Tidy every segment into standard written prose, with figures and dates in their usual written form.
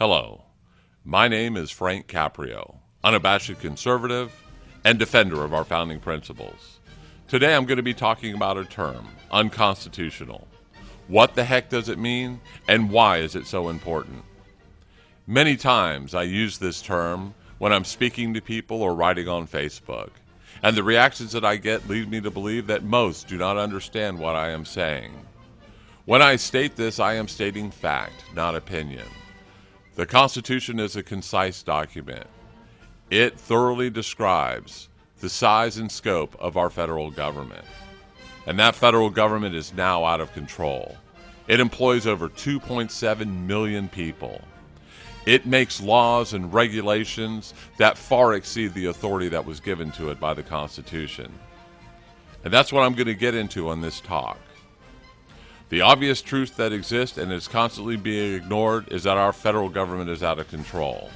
Hello, my name is Frank Caprio, unabashed conservative and defender of our founding principles. Today I'm going to be talking about a term, unconstitutional. What the heck does it mean, and why is it so important? Many times I use this term when I'm speaking to people or writing on Facebook, and the reactions that I get lead me to believe that most do not understand what I am saying. When I state this, I am stating fact, not opinion. The Constitution is a concise document. It thoroughly describes the size and scope of our federal government. And that federal government is now out of control. It employs over 2.7 million people. It makes laws and regulations that far exceed the authority that was given to it by the Constitution. And that's what I'm going to get into on this talk. The obvious truth that exists and is constantly being ignored is that our federal government is out of control.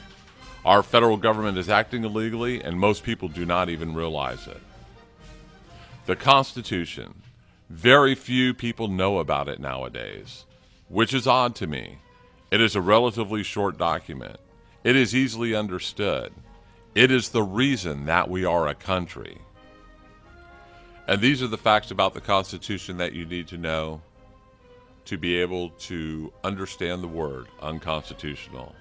Our federal government is acting illegally, and most people do not even realize it. The Constitution. Very few people know about it nowadays, which is odd to me. It is a relatively short document. It is easily understood. It is the reason that we are a country. And these are the facts about the Constitution that you need to know to be able to understand the word unconstitutional.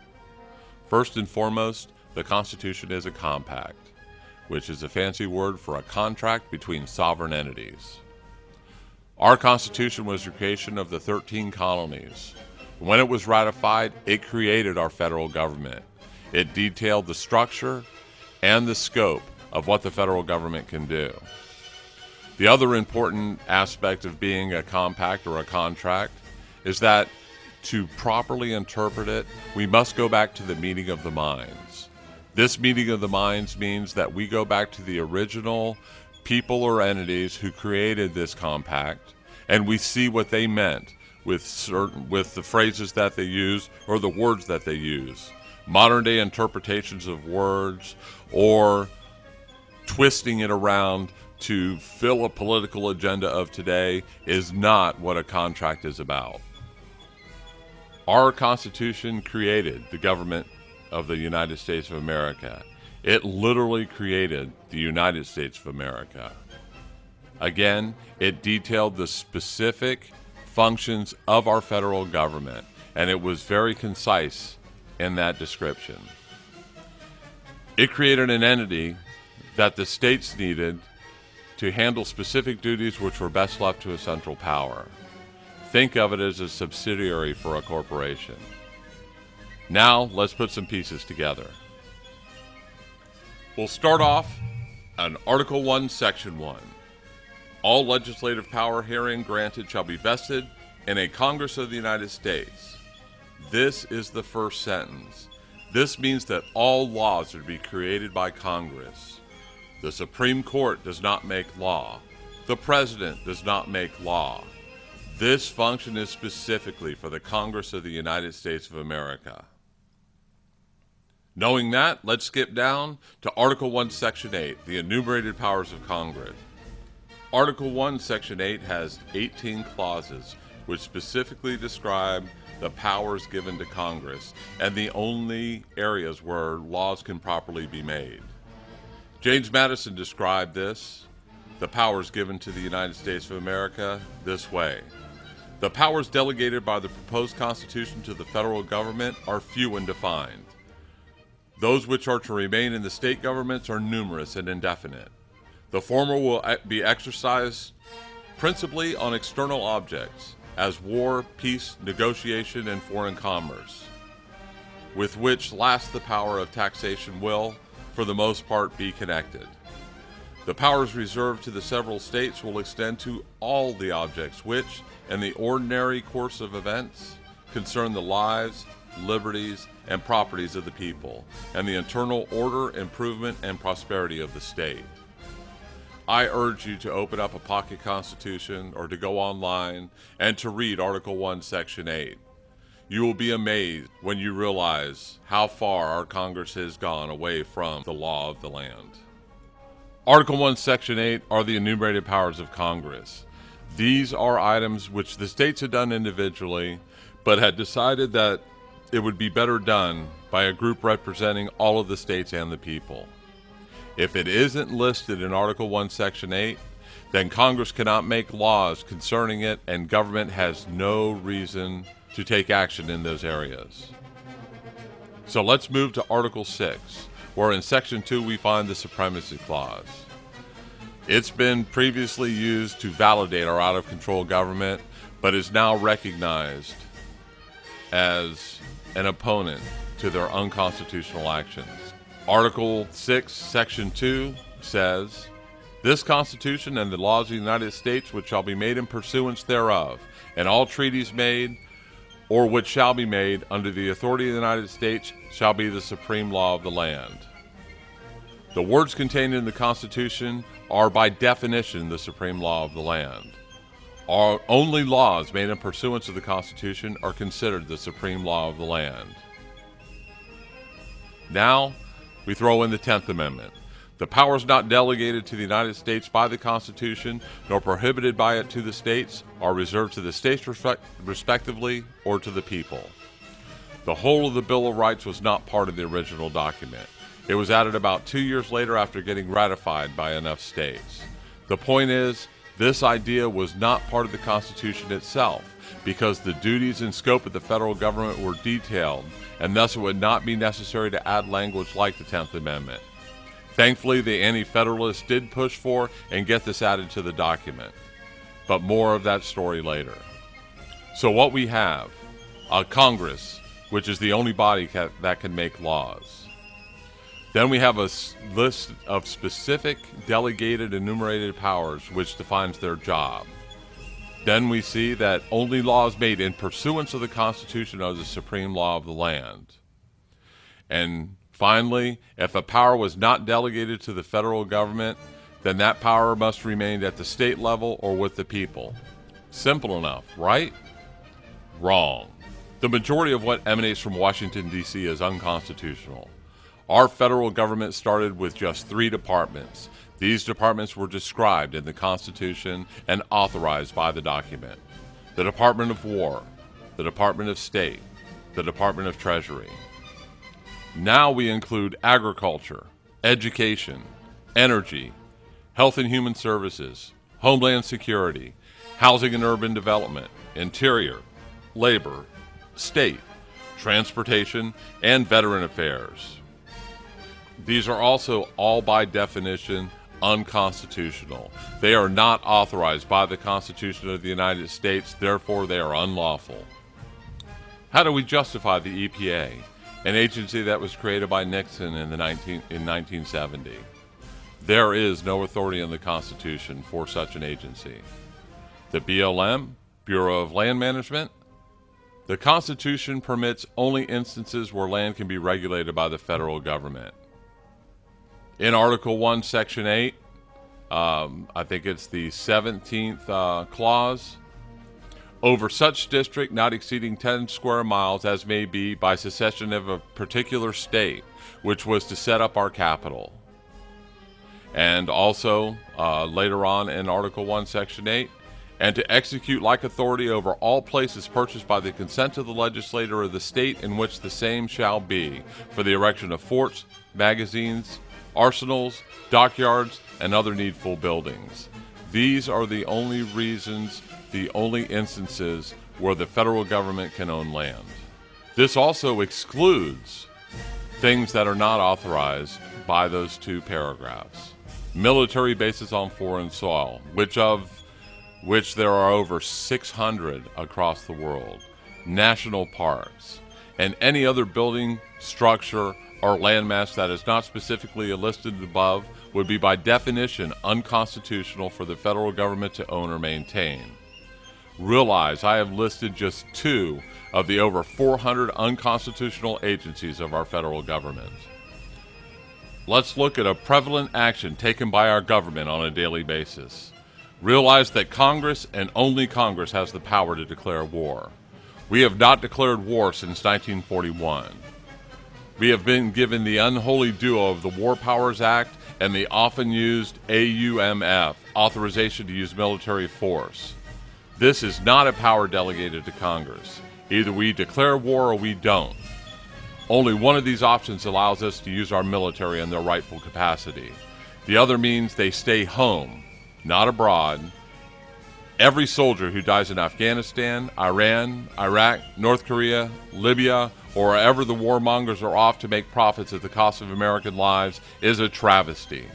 First and foremost, the Constitution is a compact, which is a fancy word for a contract between sovereign entities. Our Constitution was the creation of the 13 colonies. When it was ratified, it created our federal government. It detailed the structure and the scope of what the federal government can do. The other important aspect of being a compact or a contract is that to properly interpret it, we must go back to the meeting of the minds. This meeting of the minds means that we go back to the original people or entities who created this compact, and we see what they meant with the phrases that they use or the words that they use. Modern day interpretations of words or twisting it around to fill a political agenda of today is not what a contract is about. Our Constitution created the government of the United States of America. It literally created the United States of America. Again, it detailed the specific functions of our federal government, and it was very concise in that description. It created an entity that the states needed to handle specific duties which were best left to a central power. Think of it as a subsidiary for a corporation. Now, let's put some pieces together. We'll start off on Article 1, Section 1. All legislative power herein granted shall be vested in a Congress of the United States. This is the first sentence. This means that all laws are to be created by Congress. The Supreme Court does not make law. The President does not make law. This function is specifically for the Congress of the United States of America. Knowing that, let's skip down to Article 1, Section 8, the enumerated powers of Congress. Article 1, Section 8 has 18 clauses which specifically describe the powers given to Congress and the only areas where laws can properly be made. James Madison described the powers given to the United States of America, this way. The powers delegated by the proposed Constitution to the federal government are few and defined. Those which are to remain in the state governments are numerous and indefinite. The former will be exercised principally on external objects, as war, peace, negotiation, and foreign commerce, with which last the power of taxation will, for the most part, be connected. The powers reserved to the several states will extend to all the objects which, in the ordinary course of events, concern the lives, liberties, and properties of the people, and the internal order, improvement, and prosperity of the state. I urge you to open up a pocket constitution or to go online and to read Article 1, Section 8. You will be amazed when you realize how far our Congress has gone away from the law of the land. Article 1, Section 8 are the enumerated powers of Congress. These are items which the states had done individually, but had decided that it would be better done by a group representing all of the states and the people. If it isn't listed in Article 1, Section 8, then Congress cannot make laws concerning it, and government has no reason to take action in those areas. So let's move to Article 6, where in Section 2 we find the Supremacy Clause. It's been previously used to validate our out-of-control government, but is now recognized as an opponent to their unconstitutional actions. Article 6, Section 2 says, "This Constitution and the laws of the United States which shall be made in pursuance thereof, and all treaties made or which shall be made under the authority of the United States shall be the supreme law of the land." The words contained in the Constitution are by definition the supreme law of the land. Only laws made in pursuance of the Constitution are considered the supreme law of the land. Now, we throw in the 10th Amendment. The powers not delegated to the United States by the Constitution, nor prohibited by it to the states, are reserved to the states respectively or to the people. The whole of the Bill of Rights was not part of the original document. It was added about 2 years later after getting ratified by enough states. The point is, this idea was not part of the Constitution itself, because the duties and scope of the federal government were detailed, and thus it would not be necessary to add language like the 10th Amendment. Thankfully, the Anti-Federalists did push for and get this added to the document. But more of that story later. So what we have, a Congress, which is the only body that can make laws. Then we have a list of specific delegated enumerated powers which defines their job. Then we see that only laws made in pursuance of the Constitution are the supreme law of the land. And finally, if a power was not delegated to the federal government, then that power must remain at the state level or with the people. Simple enough, right? Wrong. The majority of what emanates from Washington, D.C. is unconstitutional. Our federal government started with just 3 departments. These departments were described in the Constitution and authorized by the document: the Department of War, the Department of State, the Department of Treasury. Now we include agriculture, education, energy, health and human services, homeland security, housing and urban development, interior, labor, state, transportation, and veteran affairs. These are also all by definition unconstitutional. They are not authorized by the Constitution of the United States, therefore they are unlawful. How do we justify the EPA, an agency that was created by Nixon in 1970? There is no authority in the Constitution for such an agency. The BLM, Bureau of Land Management. The Constitution permits only instances where land can be regulated by the federal government. In Article 1, Section 8, I think it's the 17th clause, over such district not exceeding 10 square miles as may be by secession of a particular state, which was to set up our capital. And also, later on in Article 1, Section 8, and to execute like authority over all places purchased by the consent of the legislature of the state in which the same shall be, for the erection of forts, magazines, arsenals, dockyards, and other needful buildings. These are the only reasons, the only instances where the federal government can own land. This also excludes things that are not authorized by those 2 paragraphs. Military bases on foreign soil, which there are over 600 across the world, national parks, and any other building, structure, or landmass that is not specifically listed above would be by definition unconstitutional for the federal government to own or maintain. Realize I have listed just 2 of the over 400 unconstitutional agencies of our federal government. Let's look at a prevalent action taken by our government on a daily basis. Realize that Congress and only Congress has the power to declare war. We have not declared war since 1941. We have been given the unholy duo of the War Powers Act and the often used AUMF, authorization to use military force. This is not a power delegated to Congress. Either we declare war or we don't. Only one of these options allows us to use our military in their rightful capacity. The other means they stay home, not abroad. Every soldier who dies in Afghanistan, Iran, Iraq, North Korea, Libya, or wherever the warmongers are off to make profits at the cost of American lives is a travesty.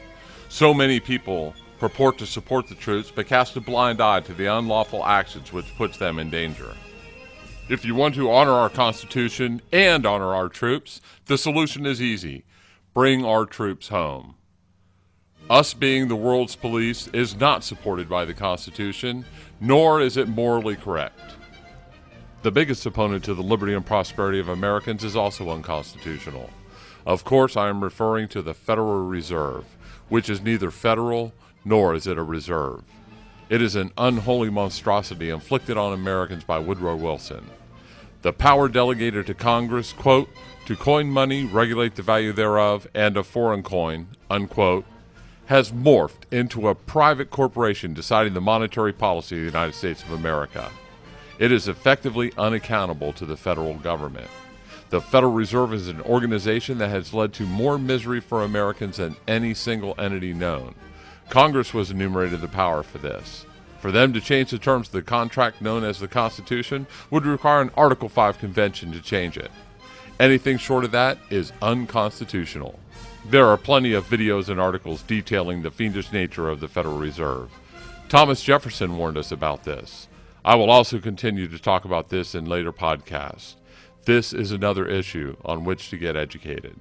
So many people purport to support the troops but cast a blind eye to the unlawful actions which puts them in danger. If you want to honor our Constitution and honor our troops, the solution is easy. Bring our troops home. Us being the world's police is not supported by the Constitution, nor is it morally correct. The biggest opponent to the liberty and prosperity of Americans is also unconstitutional. Of course, I am referring to the Federal Reserve, which is neither federal nor is it a reserve. It is an unholy monstrosity inflicted on Americans by Woodrow Wilson. The power delegated to Congress, quote, to coin money, regulate the value thereof, and a foreign coin, unquote, has morphed into a private corporation deciding the monetary policy of the United States of America. It is effectively unaccountable to the federal government. The Federal Reserve is an organization that has led to more misery for Americans than any single entity known. Congress was enumerated the power for this. For them to change the terms of the contract known as the Constitution would require an Article 5 convention to change it. Anything short of that is unconstitutional. There are plenty of videos and articles detailing the fiendish nature of the Federal Reserve. Thomas Jefferson warned us about this. I will also continue to talk about this in later podcasts. This is another issue on which to get educated.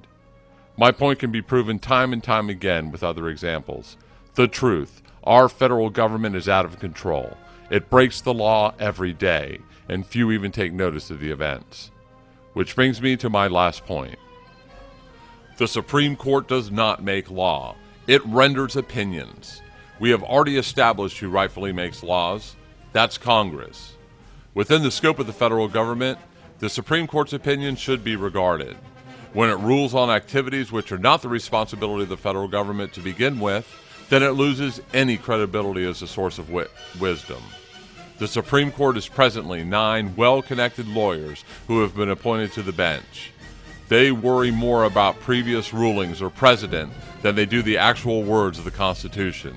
My point can be proven time and time again with other examples. The truth, our federal government is out of control. It breaks the law every day, and few even take notice of the events. Which brings me to my last point. The Supreme Court does not make law. It renders opinions. We have already established who rightfully makes laws. That's Congress. Within the scope of the federal government, the Supreme Court's opinion should be regarded. When it rules on activities which are not the responsibility of the federal government to begin with, then it loses any credibility as a source of wisdom. The Supreme Court is presently 9 well-connected lawyers who have been appointed to the bench. They worry more about previous rulings or precedent than they do the actual words of the Constitution.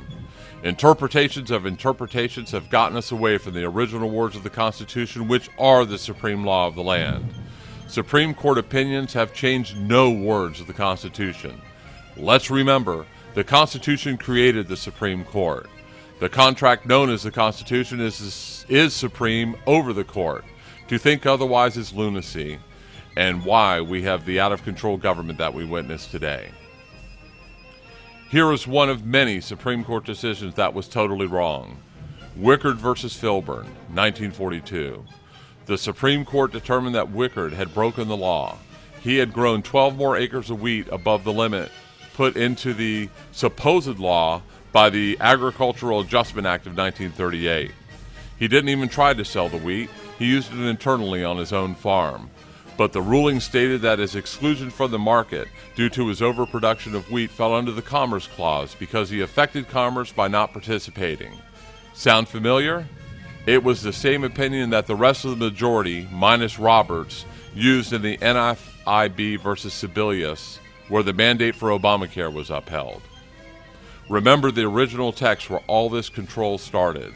Interpretations have gotten us away from the original words of the Constitution, which are the supreme law of the land. Supreme Court opinions have changed no words of the Constitution. Let's remember, the Constitution created the Supreme Court. The contract known as the Constitution is supreme over the court. To think otherwise is lunacy, and why we have the out-of-control government that we witness today. Here is one of many Supreme Court decisions that was totally wrong. Wickard versus Filburn, 1942. The Supreme Court determined that Wickard had broken the law. He had grown 12 more acres of wheat above the limit put into the supposed law by the Agricultural Adjustment Act of 1938. He didn't even try to sell the wheat. He used it internally on his own farm. But the ruling stated that his exclusion from the market due to his overproduction of wheat fell under the Commerce Clause because he affected commerce by not participating. Sound familiar? It was the same opinion that the rest of the majority, minus Roberts, used in the NFIB versus Sebelius, where the mandate for Obamacare was upheld. Remember the original text where all this control started,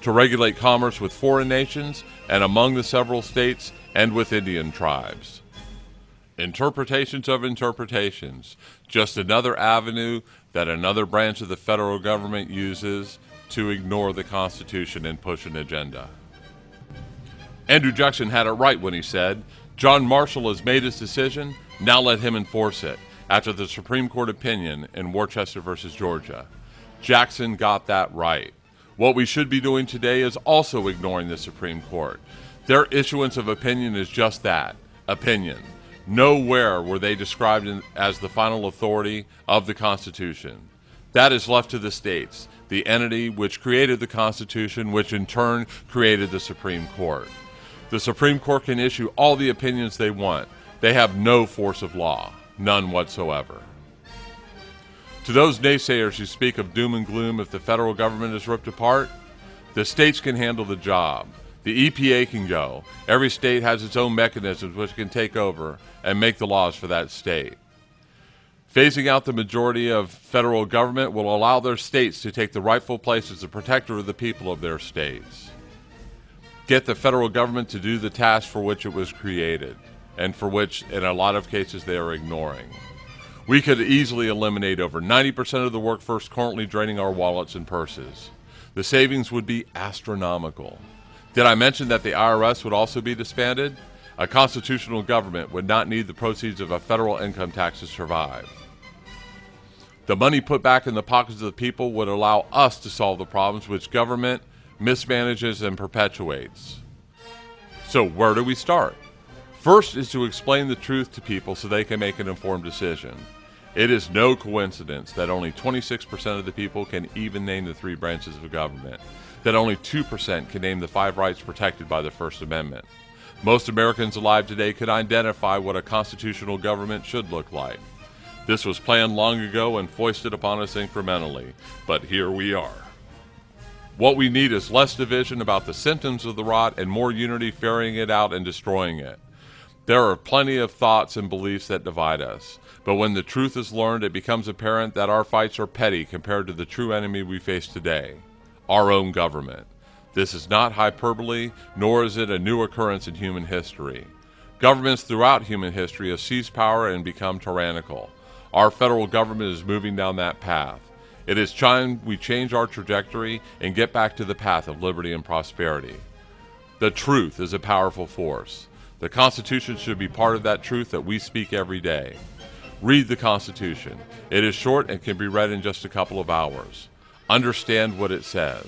to regulate commerce with foreign nations and among the several states and with Indian tribes. Interpretations of interpretations, just another avenue that another branch of the federal government uses to ignore the Constitution and push an agenda. Andrew Jackson had it right when he said, John Marshall has made his decision, now let him enforce it, after the Supreme Court opinion in Worcester versus Georgia. Jackson got that right. What we should be doing today is also ignoring the Supreme Court. Their issuance of opinion is just that, opinion. Nowhere were they described as the final authority of the Constitution. That is left to the states, the entity which created the Constitution, which in turn created the Supreme Court. The Supreme Court can issue all the opinions they want. They have no force of law, none whatsoever. To those naysayers who speak of doom and gloom if the federal government is ripped apart, the states can handle the job. The EPA can go. Every state has its own mechanisms which can take over and make the laws for that state. Phasing out the majority of federal government will allow their states to take the rightful place as the protector of the people of their states. Get the federal government to do the task for which it was created, and for which, in a lot of cases, they are ignoring. We could easily eliminate over 90% of the workforce currently draining our wallets and purses. The savings would be astronomical. Did I mention that the IRS would also be disbanded? A constitutional government would not need the proceeds of a federal income tax to survive. The money put back in the pockets of the people would allow us to solve the problems which government mismanages and perpetuates. So where do we start? First is to explain the truth to people so they can make an informed decision. It is no coincidence that only 26% of the people can even name the 3 branches of government, that only 2% can name the 5 rights protected by the First Amendment. Most Americans alive today could identify what a constitutional government should look like. This was planned long ago and foisted upon us incrementally, but here we are. What we need is less division about the symptoms of the rot and more unity ferrying it out and destroying it. There are plenty of thoughts and beliefs that divide us, but when the truth is learned, it becomes apparent that our fights are petty compared to the true enemy we face today, our own government. This is not hyperbole, nor is it a new occurrence in human history. Governments throughout human history have seized power and become tyrannical. Our federal government is moving down that path. It is time we change our trajectory and get back to the path of liberty and prosperity. The truth is a powerful force. The Constitution should be part of that truth that we speak every day. Read the Constitution. It is short and can be read in just a couple of hours. Understand what it says.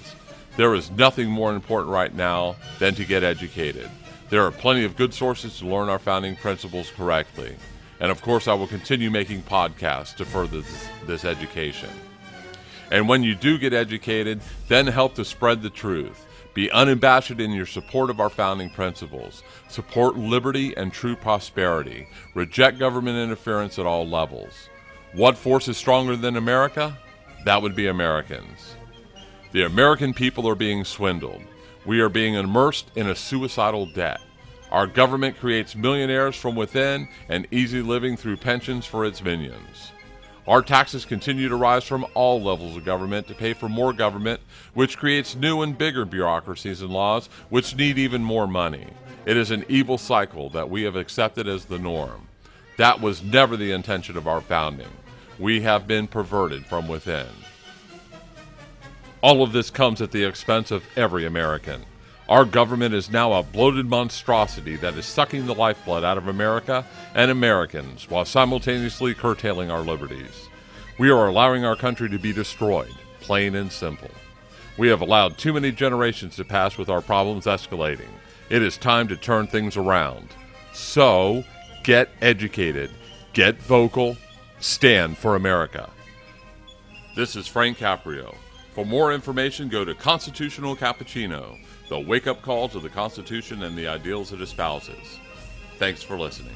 There is nothing more important right now than to get educated. There are plenty of good sources to learn our founding principles correctly. And of course, I will continue making podcasts to further this education. And when you do get educated, then help to spread the truth. Be unabashed in your support of our founding principles. Support liberty and true prosperity. Reject government interference at all levels. What force is stronger than America? That would be Americans. The American people are being swindled. We are being immersed in a suicidal debt. Our government creates millionaires from within and easy living through pensions for its minions. Our taxes continue to rise from all levels of government to pay for more government, which creates new and bigger bureaucracies and laws which need even more money. It is an evil cycle that we have accepted as the norm. That was never the intention of our founding. We have been perverted from within. All of this comes at the expense of every American. Our government is now a bloated monstrosity that is sucking the lifeblood out of America and Americans while simultaneously curtailing our liberties. We are allowing our country to be destroyed, plain and simple. We have allowed too many generations to pass with our problems escalating. It is time to turn things around. So, get educated, get vocal, stand for America. This is Frank Caprio. For more information, go to Constitutional Cappuccino, the wake-up call to the Constitution and the ideals it espouses. Thanks for listening.